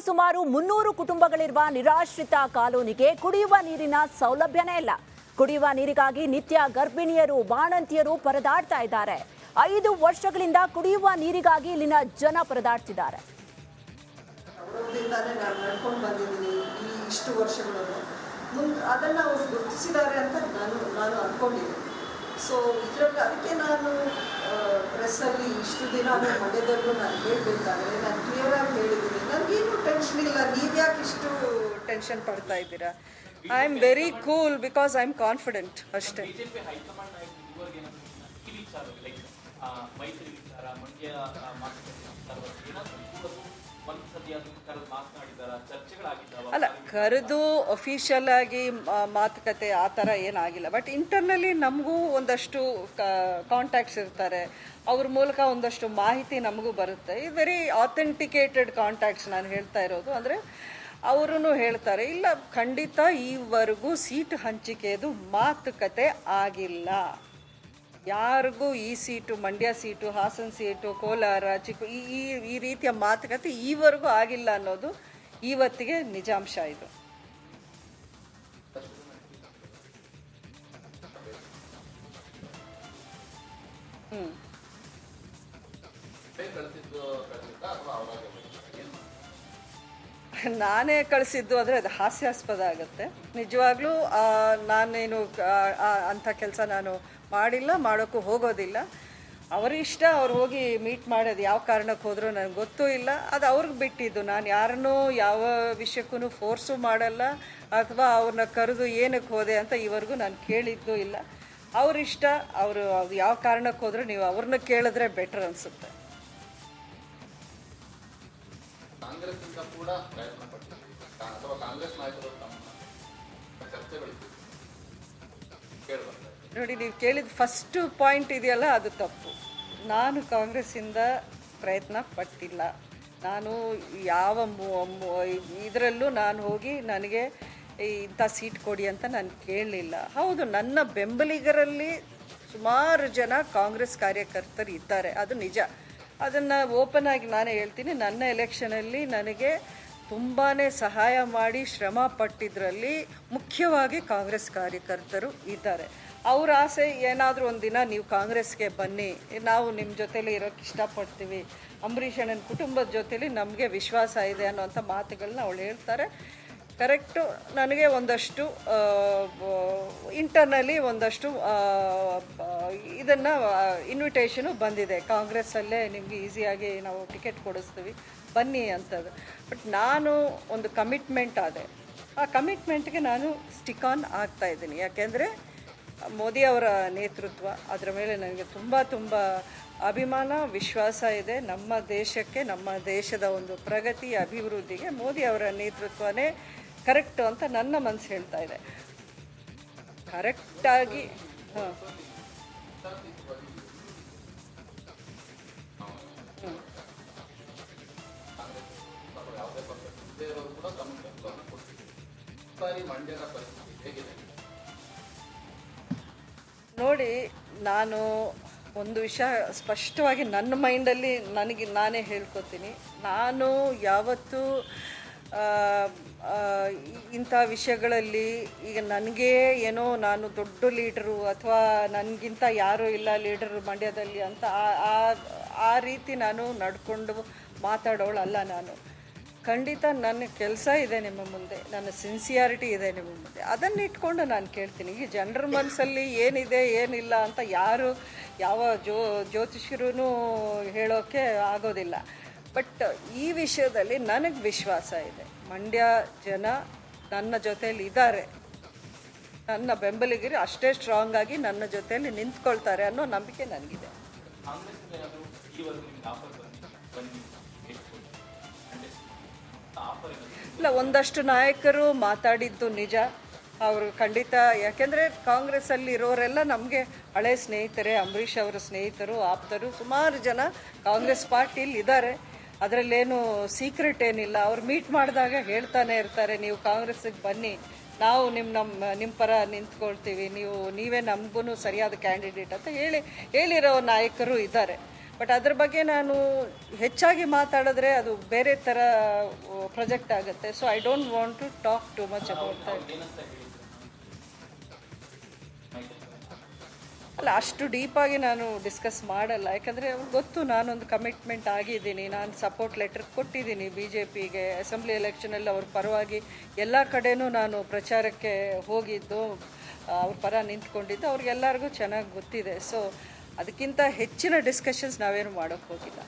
ಸುಮಾರು 300 ಕುಟುಂಬಗಳಿರುವ ನಿರಾಶ್ರಿತ ಕಾಲೋನಿಗೆ ಕುಡಿಯುವ ನೀರಿನ ಸೌಲಭ್ಯನೇ ಇಲ್ಲ. ಕುಡಿಯುವ ನೀರಿಗಾಗಿ ನಿತ್ಯ ಗರ್ಭಿಣಿಯರು ಬಾಣಂತಿಯರು ಪರದಾಡ್ತಾ ಇದ್ದಾರೆ. 5 ವರ್ಷಗಳಿಂದ ಕುಡಿಯುವ ನೀರಿಗಾಗಿ ಇಲ್ಲಿನ ಜನ ಪರದಾಡ್ತಿದ್ದಾರೆ. ಇಷ್ಟು ವರ್ಷಗಳನ್ನು ಅದನ್ನು ಅವರು ಗುರುತಿಸಿದ್ದಾರೆ ಅಂತ ನಾನು ಅಂದ್ಕೊಂಡಿದ್ದೆ. ಸೊ ಇದರಲ್ಲಿ ಅದಕ್ಕೆ ನಾನು ಪ್ರೆಸ್ಸಲ್ಲಿ ಇಷ್ಟು ದಿನ ಮಂಡ್ಯದಲ್ಲೂ ನಾನು ಹೇಳಬೇಕಾದ್ರೆ ನಾನು ಕ್ಲಿಯರಾಗಿ ಹೇಳಿದ್ದೀನಿ, ನನಗೇನು ಟೆನ್ಷನ್ ಇಲ್ಲ. ನೀವು ಯಾಕೆ ಇಷ್ಟು ಟೆನ್ಷನ್ ಪಡ್ತಾ ಇದ್ದೀರಾ? I am very cool because I am confident ಅಷ್ಟೇ. ಅಲ್ಲ, ಕರೆದು ಅಫಿಷಿಯಲ್ ಆಗಿ ಮಾತುಕತೆ ಆ ಥರ ಏನಾಗಿಲ್ಲ. ಬಟ್ ಇಂಟರ್ನಲ್ಲಿ ನಮಗೂ ಒಂದಷ್ಟು ಕಾಂಟ್ಯಾಕ್ಟ್ಸ್ ಇರ್ತಾರೆ, ಅವ್ರ ಮೂಲಕ ಒಂದಷ್ಟು ಮಾಹಿತಿ ನಮಗೂ ಬರುತ್ತೆ. ಈ ವೆರಿ ಆಥೆಂಟಿಕೇಟೆಡ್ ಕಾಂಟ್ಯಾಕ್ಟ್ಸ್ ನಾನು ಹೇಳ್ತಾ ಇರೋದು. ಅಂದರೆ ಅವರು ಹೇಳ್ತಾರೆ, ಇಲ್ಲ ಖಂಡಿತ ಈವರೆಗೂ ಸೀಟು ಹಂಚಿಕೆದು ಮಾತುಕತೆ ಆಗಿಲ್ಲ. ಯಾರಿಗೂ ಈ seat, Mandya seat, Hassan seat, Kolar, ಈ ರೀತಿಯ ಮಾತುಕತೆ ಈವರೆಗೂ ಆಗಿಲ್ಲ ಅನ್ನೋದು ಇವತ್ತಿಗೆ ನಿಜಾಂಶ. ಇದು ನಾನೇ ಕಳಿಸಿದ್ದು ಅಂದರೆ ಅದು ಹಾಸ್ಯಾಸ್ಪದ ಆಗುತ್ತೆ. ನಿಜವಾಗ್ಲೂ ನಾನೇನು ಅಂಥ ಕೆಲಸ ನಾನು ಮಾಡಿಲ್ಲ, ಮಾಡೋಕ್ಕೂ ಹೋಗೋದಿಲ್ಲ. ಅವ್ರ ಇಷ್ಟ, ಅವ್ರು ಹೋಗಿ ಮೀಟ್ ಮಾಡೋದು ಯಾವ ಕಾರಣಕ್ಕೆ ಹೋದರೂ ನನಗೆ ಗೊತ್ತೂ ಇಲ್ಲ. ಅದು ಅವ್ರಿಗೆ ಬಿಟ್ಟಿದ್ದು. ನಾನು ಯಾರನ್ನೂ ಯಾವ ವಿಷಯಕ್ಕೂ ಫೋರ್ಸು ಮಾಡಲ್ಲ, ಅಥವಾ ಅವ್ರನ್ನ ಕರೆದು ಏನಕ್ಕೆ ಹೋದೆ ಅಂತ ಇವರೆಗೂ ನಾನು ಕೇಳಿದ್ದೂ ಇಲ್ಲ. ಅವ್ರಿಷ್ಟ, ಅವರು ಯಾವ ಕಾರಣಕ್ಕೆ ಹೋದರೂ ನೀವು ಅವ್ರನ್ನ ಕೇಳಿದ್ರೆ ಬೆಟರ್ ಅನಿಸುತ್ತೆ. ನೋಡಿ, ನೀವು ಕೇಳಿದ ಫಸ್ಟ್ ಪಾಯಿಂಟ್ ಇದೆಯಲ್ಲ, ಅದು ತಪ್ಪು. ನಾನು ಕಾಂಗ್ರೆಸ್ಸಿಂದ ಪ್ರಯತ್ನ ಪಟ್ಟಿಲ್ಲ. ನಾನು ಯಾವ ಇದರಲ್ಲೂ ನಾನು ಹೋಗಿ ನನಗೆ ಇಂಥ ಸೀಟ್ ಕೊಡಿ ಅಂತ ನಾನು ಕೇಳಲಿಲ್ಲ. ಹೌದು, ನನ್ನ ಬೆಂಬಲಿಗರಲ್ಲಿ ಸುಮಾರು ಜನ ಕಾಂಗ್ರೆಸ್ ಕಾರ್ಯಕರ್ತರು ಇದ್ದಾರೆ, ಅದು ನಿಜ. ಅದನ್ನು ಓಪನ್ ಆಗಿ ನಾನೇ ಹೇಳ್ತೀನಿ. ನನ್ನ ಎಲೆಕ್ಷನಲ್ಲಿ ನನಗೆ ತುಂಬಾ ಸಹಾಯ ಮಾಡಿ ಶ್ರಮ ಪಟ್ಟಿದ್ರಲ್ಲಿ ಮುಖ್ಯವಾಗಿ ಕಾಂಗ್ರೆಸ್ ಕಾರ್ಯಕರ್ತರು ಇದ್ದಾರೆ. ಅವ್ರ ಆಸೆ ಏನಾದರೂ ಒಂದು ದಿನ ನೀವು ಕಾಂಗ್ರೆಸ್ಗೆ ಬನ್ನಿ, ನಾವು ನಿಮ್ಮ ಜೊತೇಲಿ ಇರೋಕ್ಕೆ ಇಷ್ಟಪಡ್ತೀವಿ, ಅಂಬರೀಷ್ ಅಣ್ಣನ ಕುಟುಂಬದ ಜೊತೇಲಿ ನಮಗೆ ವಿಶ್ವಾಸ ಇದೆ ಅನ್ನೋಂಥ ಮಾತುಗಳನ್ನ ಅವಳು ಹೇಳ್ತಾರೆ. ಕರೆಕ್ಟು. ನನಗೆ ಒಂದಷ್ಟು ಇಂಟರ್ನಲ್ಲಿ ಒಂದಷ್ಟು ಇದನ್ನು ಇನ್ವಿಟೇಷನು ಬಂದಿದೆ. ಕಾಂಗ್ರೆಸ್ಸಲ್ಲೇ ನಿಮಗೆ ಈಸಿಯಾಗಿ ನಾವು ಟಿಕೆಟ್ ಕೊಡಿಸ್ತೀವಿ, ಬನ್ನಿ ಅಂತದ್ದು. ಬಟ್ ನಾನು ಒಂದು ಕಮಿಟ್ಮೆಂಟ್ ಆದೆ. ಆ ಕಮಿಟ್ಮೆಂಟ್ಗೆ ನಾನು ಸ್ಟಿಕ್ ಆನ್ ಆಗ್ತಾಯಿದ್ದೀನಿ. ಯಾಕೆಂದರೆ ಮೋದಿ ಅವರ ನೇತೃತ್ವ, ಅದರ ಮೇಲೆ ನನಗೆ ತುಂಬ ಅಭಿಮಾನ, ವಿಶ್ವಾಸ ಇದೆ. ನಮ್ಮ ದೇಶಕ್ಕೆ, ನಮ್ಮ ದೇಶದ ಒಂದು ಪ್ರಗತಿ, ಅಭಿವೃದ್ಧಿಗೆ ಮೋದಿ ಅವರ ನೇತೃತ್ವನೇ ಕರೆಕ್ಟು ಅಂತ ನನ್ನ ಮನಸ್ಸು ಹೇಳ್ತಾ ಇದೆ. ಕರೆಕ್ಟಾಗಿ ನೋಡಿ, ನಾನು ಒಂದು ವಿಷಯ ಸ್ಪಷ್ಟವಾಗಿ ನನ್ನ ಮೈಂಡಲ್ಲಿ ನಾನೇ ಹೇಳ್ಕೊತೀನಿ. ನಾನು ಯಾವತ್ತೂ ಇಂಥ ವಿಷಯಗಳಲ್ಲಿ ಈಗ ನನಗೇ ಏನೋ ನಾನು ದೊಡ್ಡ ಲೀಡರು ಅಥವಾ ನನಗಿಂತ ಯಾರೂ ಇಲ್ಲ ಲೀಡರು ಮಂಡ್ಯದಲ್ಲಿ ಅಂತ ಆ ರೀತಿ ನಾನು ನಡ್ಕೊಂಡು ಮಾತಾಡೋಳಲ್ಲ. ನಾನು ಖಂಡಿತ ನನ್ನ ಕೆಲಸ ಇದೆ ನಿಮ್ಮ ಮುಂದೆ, ನನ್ನ ಸಿನ್ಸಿಯಾರಿಟಿ ಇದೆ ನಿಮ್ಮ ಮುಂದೆ. ಅದನ್ನು ಇಟ್ಕೊಂಡು ನಾನು ಕೇಳ್ತೀನಿ. ಈ ಜನರ ಮನಸ್ಸಲ್ಲಿ ಏನಿದೆ ಏನಿಲ್ಲ ಅಂತ ಯಾರು ಯಾವ ಜ್ಯೋತಿಷ್ಯರೂ ಹೇಳೋಕ್ಕೆ ಆಗೋದಿಲ್ಲ. ಬಟ್ ಈ ವಿಷಯದಲ್ಲಿ ನನಗೆ ವಿಶ್ವಾಸ ಇದೆ. ಮಂಡ್ಯ ಜನ ನನ್ನ ಜೊತೆಯಲ್ಲಿ ಇದ್ದಾರೆ, ನನ್ನ ಬೆಂಬಲಿಗರು ಅಷ್ಟೇ ಸ್ಟ್ರಾಂಗ್ ಆಗಿ ನನ್ನ ಜೊತೆಯಲ್ಲಿ ನಿಂತ್ಕೊಳ್ತಾರೆ ಅನ್ನೋ ನಂಬಿಕೆ ನನಗಿದೆ. ಇಲ್ಲ, ಒಂದಷ್ಟು ನಾಯಕರು ಮಾತಾಡಿದ್ದು ನಿಜ. ಅವರು ಖಂಡಿತ, ಯಾಕೆಂದರೆ ಕಾಂಗ್ರೆಸ್ಸಲ್ಲಿ ಇರೋರೆಲ್ಲ ನಮಗೆ ಹಳೆ ಸ್ನೇಹಿತರೆ, ಅಂಬರೀಷ್ ಅವರ ಸ್ನೇಹಿತರು, ಆಪ್ತರು. ಸುಮಾರು ಜನ ಕಾಂಗ್ರೆಸ್ ಪಾರ್ಟಿಲಿ ಇದ್ದಾರೆ, ಅದರಲ್ಲೇನು ಸೀಕ್ರೆಟ್ ಏನಿಲ್ಲ. ಅವ್ರು ಮೀಟ್ ಮಾಡಿದಾಗ ಹೇಳ್ತಾನೆ ಇರ್ತಾರೆ, ನೀವು ಕಾಂಗ್ರೆಸ್ಸಿಗೆ ಬನ್ನಿ, ನಾವು ನಿಮ್ಮ ಪರ ನಿಂತ್ಕೊಳ್ತೀವಿ, ನೀವೇ ನಮಗೂ ಸರಿಯಾದ ಕ್ಯಾಂಡಿಡೇಟ್ ಅಂತ ಹೇಳಿರೋ ನಾಯಕರು ಇದ್ದಾರೆ. ಬಟ್ ಅದ್ರ ಬಗ್ಗೆ ನಾನು ಹೆಚ್ಚಾಗಿ ಮಾತಾಡಿದ್ರೆ ಅದು ಬೇರೆ ಥರ ಪ್ರೊಜೆಕ್ಟ್ ಆಗುತ್ತೆ. So I don't want to talk too much about that. ಅಲ್ಲ, ಅಷ್ಟು ಡೀಪಾಗಿ ನಾನು ಡಿಸ್ಕಸ್ ಮಾಡಲ್ಲ. ಯಾಕಂದರೆ ಅವ್ರಿಗೆ ಗೊತ್ತು ನಾನೊಂದು ಕಮಿಟ್ಮೆಂಟ್ ಆಗಿದ್ದೀನಿ. ನಾನು ಸಪೋರ್ಟ್ ಲೆಟರ್ ಕೊಟ್ಟಿದ್ದೀನಿ BJPಗೆ. ಅಸೆಂಬ್ಲಿ ಎಲೆಕ್ಷನಲ್ಲಿ ಅವ್ರ ಪರವಾಗಿ ಎಲ್ಲ ಕಡೆನೂ ನಾನು ಪ್ರಚಾರಕ್ಕೆ ಹೋಗಿದ್ದು, ಅವ್ರ ಪರ ನಿಂತ್ಕೊಂಡಿದ್ದು ಅವ್ರಿಗೆಲ್ಲರಿಗೂ ಚೆನ್ನಾಗಿ ಗೊತ್ತಿದೆ. ಸೊ ಅದಕ್ಕಿಂತ ಹೆಚ್ಚಿನ ಡಿಸ್ಕಷನ್ಸ್ ನಾವೇನು ಮಾಡೋಕ್ಕೆ ಹೋಗಿಲ್ಲ.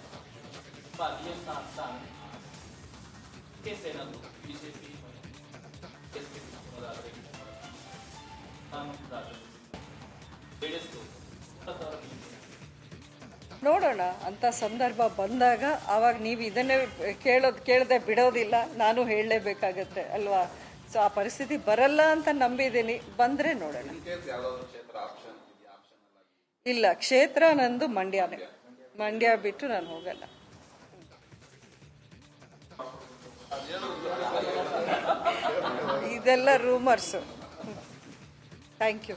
ನೋಡೋಣ, ಅಂಥ ಸಂದರ್ಭ ಬಂದಾಗ ಆವಾಗ ನೀವು ಇದನ್ನೇ ಕೇಳದೆ ಬಿಡೋದಿಲ್ಲ, ನಾನು ಹೇಳಲೇಬೇಕಾಗತ್ತೆ ಅಲ್ವಾ. ಸೊ ಆ ಪರಿಸ್ಥಿತಿ ಬರಲ್ಲ ಅಂತ ನಂಬಿದ್ದೀನಿ. ಬಂದರೆ ನೋಡೋಣ. ಇಲ್ಲ, ಕ್ಷೇತ್ರ ನಂದು ಮಂಡ್ಯನೇ. ಮಂಡ್ಯ ಬಿಟ್ಟು ನಾನು ಹೋಗಲ್ಲ. ಇದೆಲ್ಲ rumours. Thank you.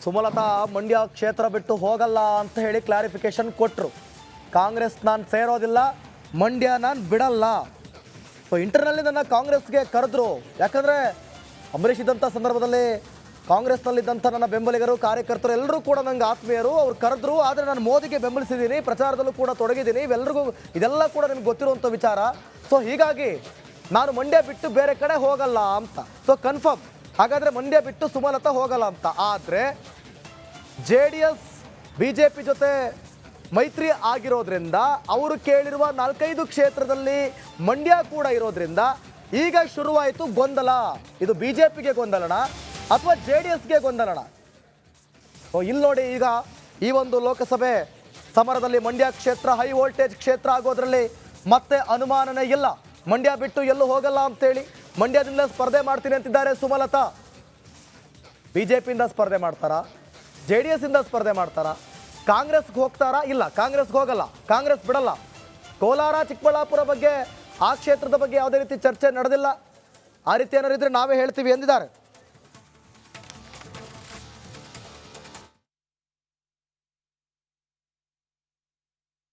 Sumalatha Mandya ಕ್ಷೇತ್ರ ಬಿಟ್ಟು ಹೋಗಲ್ಲ ಅಂತ ಹೇಳಿ ಕ್ಲಾರಿಫಿಕೇಶನ್ ಕೊಟ್ಟರು. ಕಾಂಗ್ರೆಸ್ ನಾನು ಸೇರೋದಿಲ್ಲ, ಮಂಡ್ಯ ನಾನು ಬಿಡಲ್ಲ. ಸೊ ಇಂಟರ್ನಲ್ಲಿ ನನ್ನ ಕಾಂಗ್ರೆಸ್ಗೆ ಕರೆದ್ರು. ಯಾಕಂದರೆ ಅಂಬರೀಷ್ ಇದ್ದಂಥ ಸಂದರ್ಭದಲ್ಲಿ ಕಾಂಗ್ರೆಸ್ನಲ್ಲಿದ್ದಂಥ ನನ್ನ ಬೆಂಬಲಿಗರು, ಕಾರ್ಯಕರ್ತರು ಎಲ್ಲರೂ ಕೂಡ ನನಗೆ ಆತ್ಮೀಯರು. ಅವ್ರು ಕರೆದ್ರು. ಆದರೆ ನಾನು ಮೋದಿಗೆ ಬೆಂಬಲಿಸಿದ್ದೀನಿ, ಪ್ರಚಾರದಲ್ಲೂ ಕೂಡ ತೊಡಗಿದ್ದೀನಿ. ಇದೆಲ್ಲ ಕೂಡ ನಿಮ್ಗೆ ಗೊತ್ತಿರುವಂಥ ವಿಚಾರ. ಸೊ ಹೀಗಾಗಿ ನಾನು ಮಂಡ್ಯ ಬಿಟ್ಟು ಬೇರೆ ಕಡೆ ಹೋಗಲ್ಲ ಅಂತ. So confirm. ಹಾಗಾದರೆ ಮಂಡ್ಯ ಬಿಟ್ಟು ಸುಮಲತಾ ಹೋಗಲ್ಲ ಅಂತ. ಆದರೆ JDS BJP ಜೊತೆ ಮೈತ್ರಿ ಆಗಿರೋದ್ರಿಂದ ಅವರು ಕೇಳಿರುವ 4-5 ಕ್ಷೇತ್ರದಲ್ಲಿ ಮಂಡ್ಯ ಕೂಡ ಇರೋದ್ರಿಂದ ಈಗ ಶುರುವಾಯಿತು ಗೊಂದಲ. ಇದು BJPಗೆ ಗೊಂದಲನ ಅಥವಾ JDSಗೆ ಗೊಂದಲನ? ಇಲ್ಲಿ ನೋಡಿ, ಈಗ ಈ ಒಂದು ಲೋಕಸಭೆ ಸಮರದಲ್ಲಿ ಮಂಡ್ಯ ಕ್ಷೇತ್ರ ಹೈ ವೋಲ್ಟೇಜ್ ಕ್ಷೇತ್ರ ಆಗೋದ್ರಲ್ಲಿ ಮತ್ತೆ ಅನುಮಾನನೇ ಇಲ್ಲ. ಮಂಡ್ಯ ಬಿಟ್ಟು ಎಲ್ಲೂ ಹೋಗಲ್ಲ ಅಂತೇಳಿ ಮಂಡ್ಯದಿಂದ ಸ್ಪರ್ಧೆ ಮಾಡ್ತೀನಿ ಅಂತಿದ್ದಾರೆ ಸುಮಲತಾ. BJPಯಿಂದ ಸ್ಪರ್ಧೆ ಮಾಡ್ತಾರಾ? JDS ಇಂದ ಸ್ಪರ್ಧೆ ಮಾಡ್ತಾರಾ? ಕಾಂಗ್ರೆಸ್ಗೆ ಹೋಗ್ತಾರಾ? ಇಲ್ಲ, ಕಾಂಗ್ರೆಸ್ಗೆ ಹೋಗಲ್ಲ, ಕಾಂಗ್ರೆಸ್ ಬಿಡಲ್ಲ. ಕೋಲಾರ ಚಿಕ್ಕಬಳ್ಳಾಪುರ ಬಗ್ಗೆ, ಆ ಕ್ಷೇತ್ರದ ಬಗ್ಗೆ ಯಾವುದೇ ರೀತಿ ಚರ್ಚೆ ನಡೆದಿಲ್ಲ. ಆ ರೀತಿ ಏನಾರು ಇದ್ರೆ ನಾವೇ ಹೇಳ್ತೀವಿ ಎಂದಿದ್ದಾರೆ.